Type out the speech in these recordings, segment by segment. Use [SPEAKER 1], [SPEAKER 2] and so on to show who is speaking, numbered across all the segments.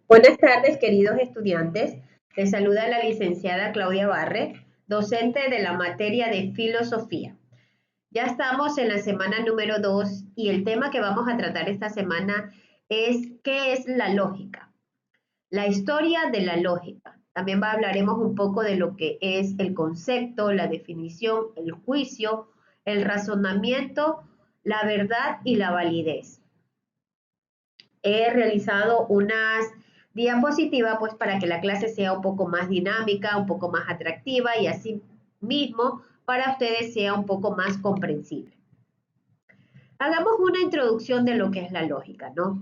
[SPEAKER 1] Buenas tardes, queridos estudiantes. Les saluda la licenciada Claudia Barre, docente de la materia de filosofía. Ya estamos en la semana número 2 y el tema que vamos a tratar esta semana es ¿qué es la lógica? La historia de la lógica. También hablaremos un poco de lo que es el concepto, la definición, el juicio, el razonamiento, la verdad y la validez. He realizado unas diapositivas pues para que la clase sea un poco más dinámica, un poco más atractiva y así mismo para ustedes sea un poco más comprensible. Hagamos una introducción de lo que es la lógica, ¿no?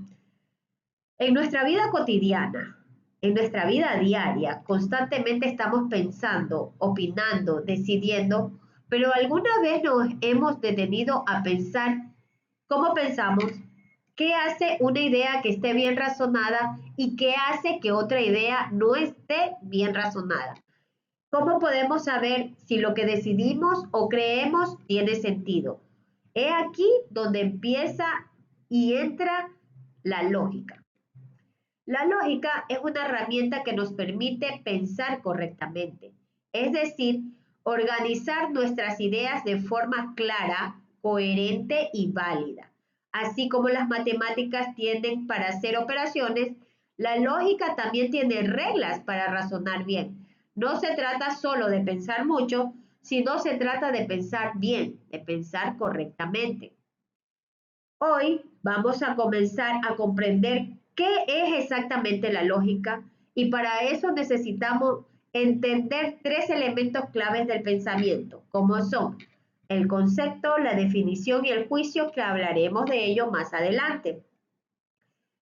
[SPEAKER 1] En nuestra vida cotidiana, en nuestra vida diaria, constantemente estamos pensando, opinando, decidiendo, pero ¿alguna vez nos hemos detenido a pensar cómo pensamos? ¿Qué hace una idea que esté bien razonada y qué hace que otra idea no esté bien razonada? ¿Cómo podemos saber si lo que decidimos o creemos tiene sentido? He aquí donde empieza y entra la lógica. La lógica es una herramienta que nos permite pensar correctamente, es decir, organizar nuestras ideas de forma clara, coherente y válida. Así como las matemáticas tienden para hacer operaciones, la lógica también tiene reglas para razonar bien. No se trata solo de pensar mucho, sino se trata de pensar bien, de pensar correctamente. Hoy vamos a comenzar a comprender qué es exactamente la lógica y para eso necesitamos entender tres elementos claves del pensamiento, como son el concepto, la definición y el juicio, que hablaremos de ello más adelante.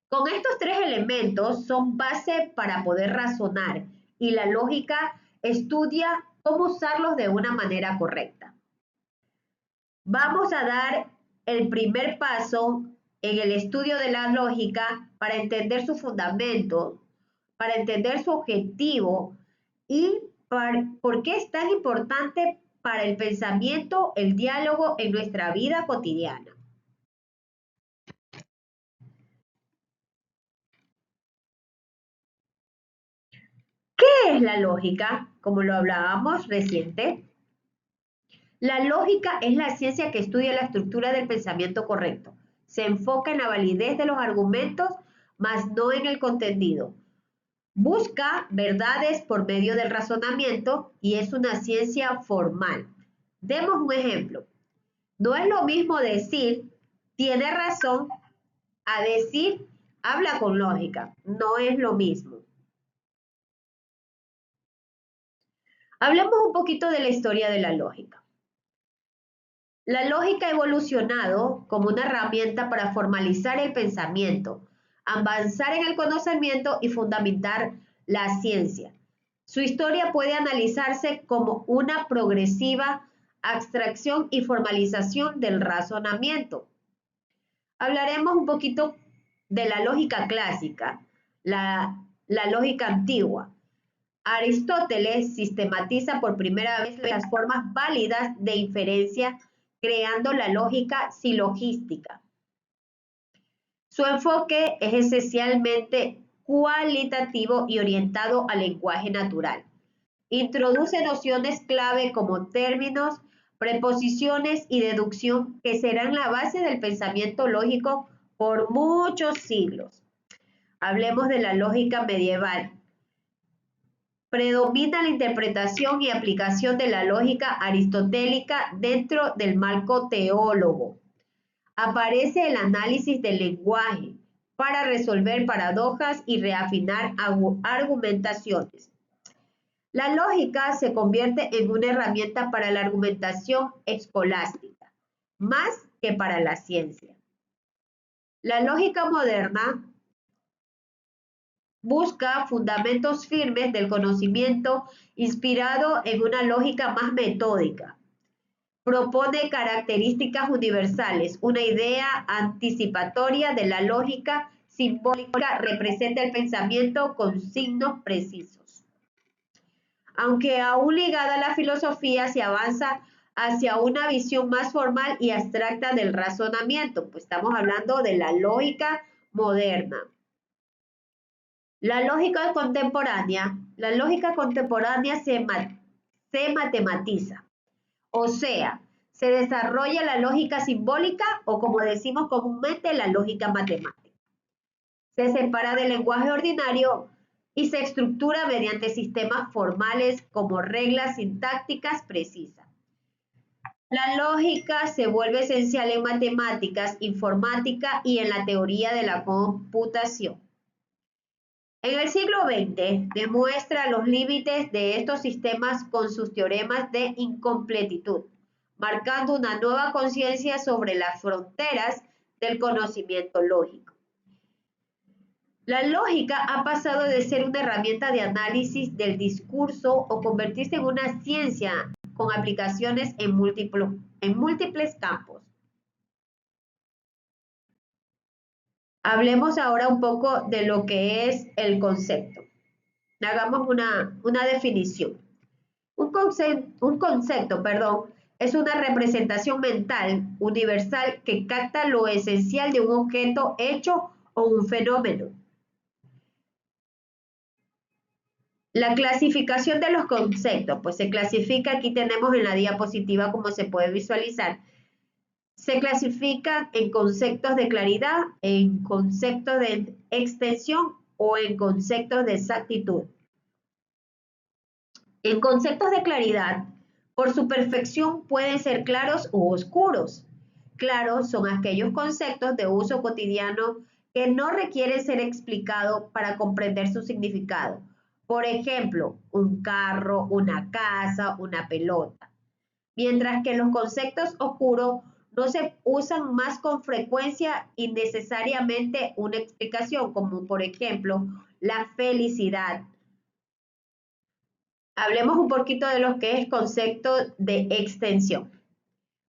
[SPEAKER 1] Con estos tres elementos son base para poder razonar y la lógica estudia cómo usarlos de una manera correcta. Vamos a dar el primer paso en el estudio de la lógica para entender su fundamento, para entender su objetivo y por qué es tan importante para el pensamiento, el diálogo en nuestra vida cotidiana. ¿Qué es la lógica? Como lo hablábamos reciente, la lógica es la ciencia que estudia la estructura del pensamiento correcto. Se enfoca en la validez de los argumentos, mas no en el contenido. Busca verdades por medio del razonamiento y es una ciencia formal. Demos un ejemplo. No es lo mismo decir tiene razón a decir habla con lógica. No es lo mismo. Hablemos un poquito de la historia de la lógica. La lógica ha evolucionado como una herramienta para formalizar el pensamiento, avanzar en el conocimiento y fundamentar la ciencia. Su historia puede analizarse como una progresiva abstracción y formalización del razonamiento. Hablaremos un poquito de la lógica clásica, la lógica antigua. Aristóteles sistematiza por primera vez las formas válidas de inferencia creando la lógica silogística. Su enfoque es esencialmente cualitativo y orientado al lenguaje natural. Introduce nociones clave como términos, preposiciones y deducción que serán la base del pensamiento lógico por muchos siglos. Hablemos de la lógica medieval. Predomina la interpretación y aplicación de la lógica aristotélica dentro del marco teólogo. Aparece el análisis del lenguaje para resolver paradojas y reafinar argumentaciones. La lógica se convierte en una herramienta para la argumentación escolástica, más que para la ciencia. La lógica moderna busca fundamentos firmes del conocimiento inspirado en una lógica más metódica. Propone características universales. Una idea anticipatoria de la lógica simbólica representa el pensamiento con signos precisos. Aunque aún ligada a la filosofía, se avanza hacia una visión más formal y abstracta del razonamiento, pues estamos hablando de la lógica moderna. La lógica contemporánea se matematiza, o sea, se desarrolla la lógica simbólica o como decimos comúnmente, la lógica matemática. Se separa del lenguaje ordinario y se estructura mediante sistemas formales como reglas sintácticas precisas. La lógica se vuelve esencial en matemáticas, informática y en la teoría de la computación. En el siglo XX demuestra los límites de estos sistemas con sus teoremas de incompletitud, marcando una nueva conciencia sobre las fronteras del conocimiento lógico. La lógica ha pasado de ser una herramienta de análisis del discurso o convertirse en una ciencia con aplicaciones en múltiples campos. Hablemos ahora un poco de lo que es el concepto. Hagamos una definición. Un concepto, es una representación mental universal que capta lo esencial de un objeto, hecho o un fenómeno. La clasificación de los conceptos, pues se clasifica, aquí tenemos en la diapositiva como se puede visualizar, se clasifica en conceptos de claridad, en conceptos de extensión o en conceptos de exactitud. En conceptos de claridad, por su perfección pueden ser claros u oscuros. Claros son aquellos conceptos de uso cotidiano que no requieren ser explicados para comprender su significado. Por ejemplo, un carro, una casa, una pelota. Mientras que los conceptos oscuros no se usan más con frecuencia y necesariamente una explicación, como por ejemplo la felicidad. Hablemos un poquito de lo que es concepto de extensión.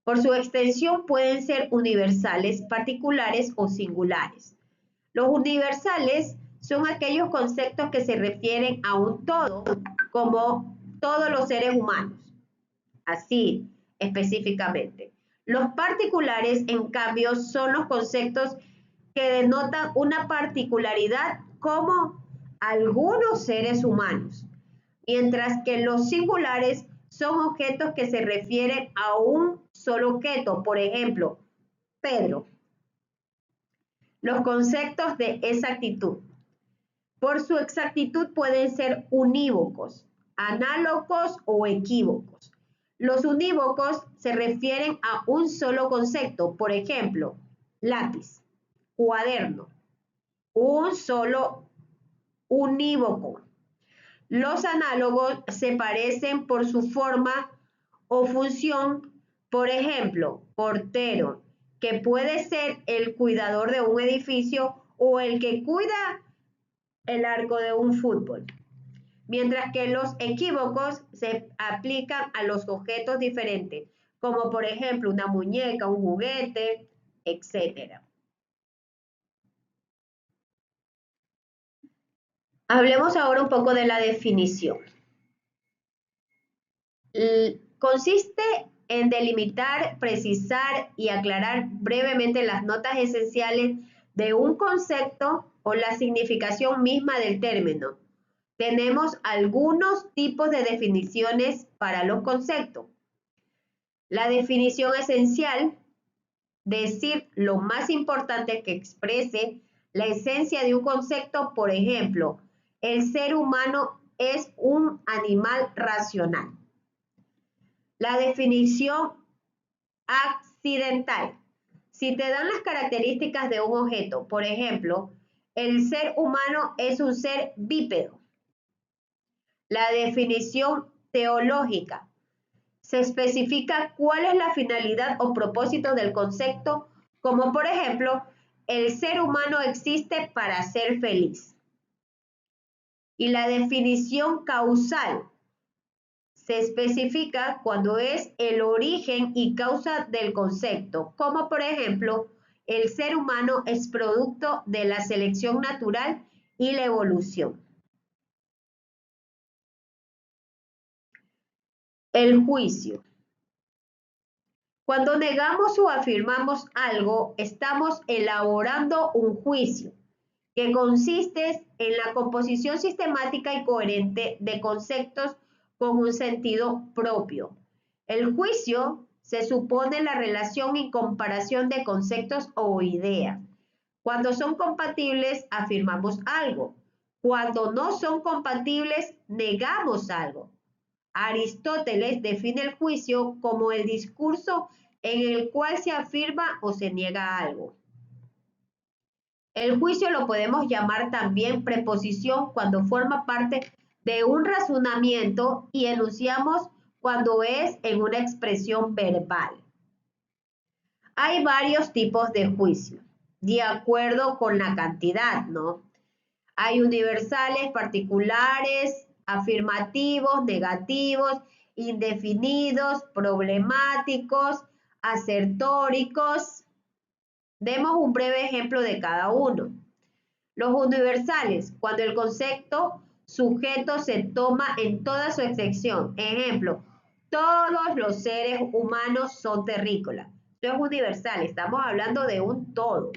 [SPEAKER 1] Por su extensión pueden ser universales, particulares o singulares. Los universales son aquellos conceptos que se refieren a un todo, como todos los seres humanos, así específicamente. Los particulares, en cambio, son los conceptos que denotan una particularidad como algunos seres humanos, mientras que los singulares son objetos que se refieren a un solo objeto, por ejemplo, Pedro. Los conceptos de exactitud. Por su exactitud pueden ser unívocos, análogos o equívocos. Los unívocos se refieren a un solo concepto, por ejemplo, lápiz, cuaderno, un solo unívoco. Los análogos se parecen por su forma o función, por ejemplo, portero, que puede ser el cuidador de un edificio o el que cuida el arco de un fútbol. Mientras que los equívocos se aplican a los objetos diferentes, como por ejemplo una muñeca, un juguete, etc. Hablemos ahora un poco de la definición. Consiste en delimitar, precisar y aclarar brevemente las notas esenciales de un concepto o la significación misma del término. Tenemos algunos tipos de definiciones para los conceptos. La definición esencial, decir lo más importante que exprese la esencia de un concepto, por ejemplo, el ser humano es un animal racional. La definición accidental. Si te dan las características de un objeto, por ejemplo, el ser humano es un ser bípedo. La definición teológica. Se especifica cuál es la finalidad o propósito del concepto, como por ejemplo, el ser humano existe para ser feliz. Y la definición causal. Se especifica cuando es el origen y causa del concepto, como por ejemplo, el ser humano es producto de la selección natural y la evolución. El juicio. Cuando negamos o afirmamos algo, estamos elaborando un juicio que consiste en la composición sistemática y coherente de conceptos con un sentido propio. El juicio se supone la relación y comparación de conceptos o ideas. Cuando son compatibles, afirmamos algo. Cuando no son compatibles, negamos algo. Aristóteles define el juicio como el discurso en el cual se afirma o se niega algo. El juicio lo podemos llamar también preposición cuando forma parte de un razonamiento y enunciamos cuando es en una expresión verbal. Hay varios tipos de juicio, de acuerdo con la cantidad, ¿no? Hay universales, particulares, afirmativos, negativos, indefinidos, problemáticos, asertóricos. Demos un breve ejemplo de cada uno. Los universales, cuando el concepto sujeto se toma en toda su extensión. Ejemplo, todos los seres humanos son terrícolas. Esto es universal, estamos hablando de un todo.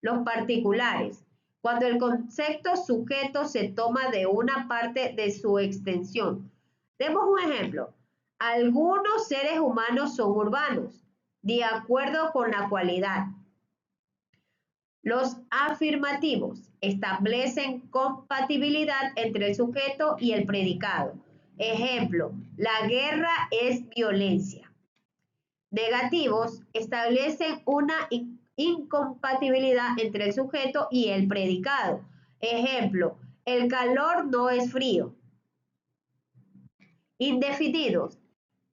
[SPEAKER 1] Los particulares, cuando el concepto sujeto se toma de una parte de su extensión. Demos un ejemplo. Algunos seres humanos son urbanos, de acuerdo con la cualidad. Los afirmativos establecen compatibilidad entre el sujeto y el predicado. Ejemplo, la guerra es violencia. Negativos establecen una incompatibilidad entre el sujeto y el predicado. Ejemplo, el calor no es frío. Indefinidos,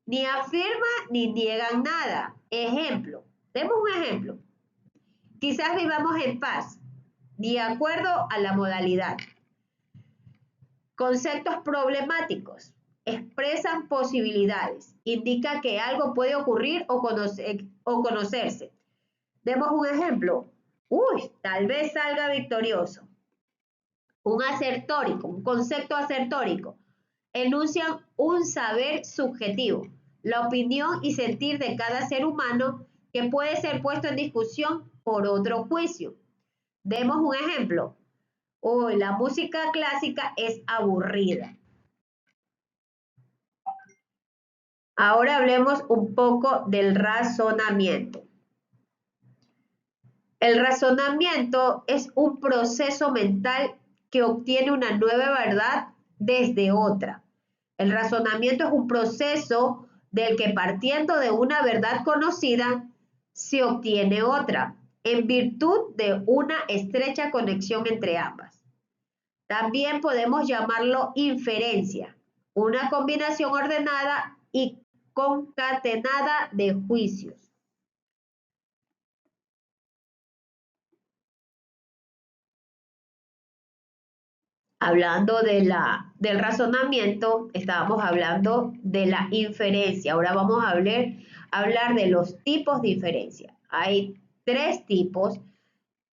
[SPEAKER 1] ni afirman ni niegan nada. Ejemplo, demos un ejemplo. Quizás vivamos en paz, de acuerdo a la modalidad. Conceptos problemáticos. Expresan posibilidades. Indica que algo puede ocurrir o conocerse. Demos un ejemplo. Tal vez salga victorioso. Un asertórico, un concepto asertórico. Enuncian un saber subjetivo, la opinión y sentir de cada ser humano que puede ser puesto en discusión por otro juicio. Demos un ejemplo. La música clásica es aburrida. Ahora hablemos un poco del razonamiento. El razonamiento es un proceso mental que obtiene una nueva verdad desde otra. El razonamiento es un proceso del que partiendo de una verdad conocida se obtiene otra, en virtud de una estrecha conexión entre ambas. También podemos llamarlo inferencia, una combinación ordenada y concatenada de juicios. Hablando del razonamiento, estábamos hablando de la inferencia. Ahora vamos a hablar de los tipos de inferencia. Hay 3 tipos,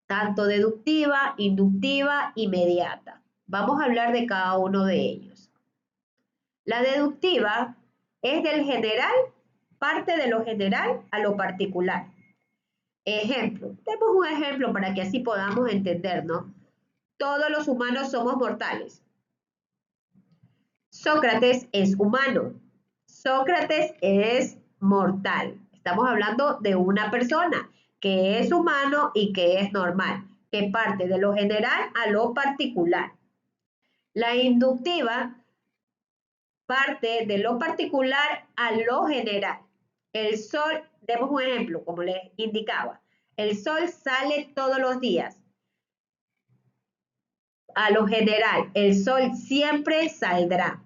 [SPEAKER 1] tanto deductiva, inductiva y mediata. Vamos a hablar de cada uno de ellos. La deductiva es del general, parte de lo general a lo particular. Ejemplo, demos un ejemplo para que así podamos entendernos. Todos los humanos somos mortales. Sócrates es humano. Sócrates es mortal. Estamos hablando de una persona que es humano y que es normal, que parte de lo general a lo particular. La inductiva parte de lo particular a lo general. El sol, demos un ejemplo, como les indicaba. El sol sale todos los días. A lo general, el sol siempre saldrá.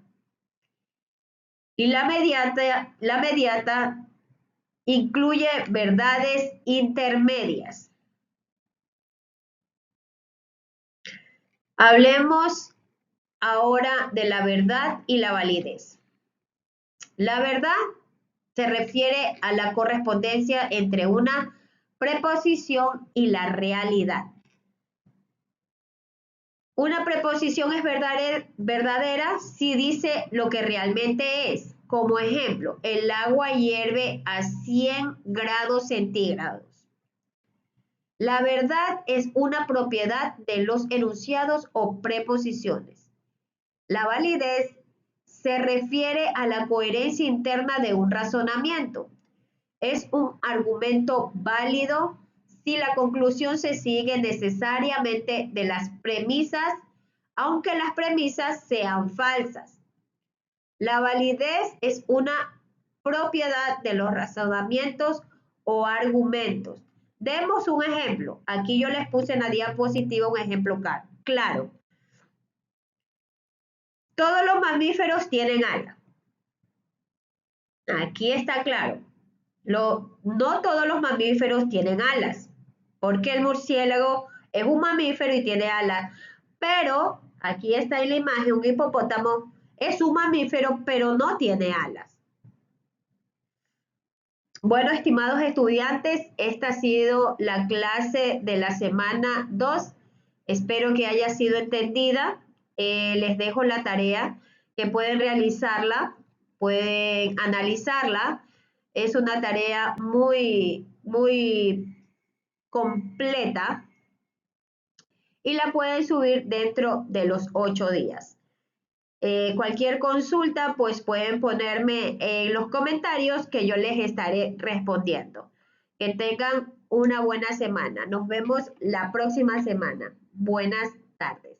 [SPEAKER 1] Y la mediata incluye verdades intermedias. Hablemos ahora de la verdad y la validez. La verdad se refiere a la correspondencia entre una preposición y la realidad. Una preposición es verdadera si dice lo que realmente es. Como ejemplo, el agua hierve a 100 grados centígrados. La verdad es una propiedad de los enunciados o preposiciones. La validez se refiere a la coherencia interna de un razonamiento. Es un argumento válido si la conclusión se sigue necesariamente de las premisas, aunque las premisas sean falsas. La validez es una propiedad de los razonamientos o argumentos. Demos un ejemplo. Aquí yo les puse en la diapositiva un ejemplo claro. Todos los mamíferos tienen alas. Aquí está claro. No todos los mamíferos tienen alas, porque el murciélago es un mamífero y tiene alas. Pero aquí está en la imagen un hipopótamo. Es un mamífero, pero no tiene alas. Bueno, estimados estudiantes, esta ha sido la clase de la semana 2. Espero que haya sido entendida. Les dejo la tarea que pueden realizarla, pueden analizarla. Es una tarea muy completa y la pueden subir dentro de los 8 días. Cualquier consulta, pues pueden ponerme en los comentarios que yo les estaré respondiendo. Que tengan una buena semana. Nos vemos la próxima semana. Buenas tardes.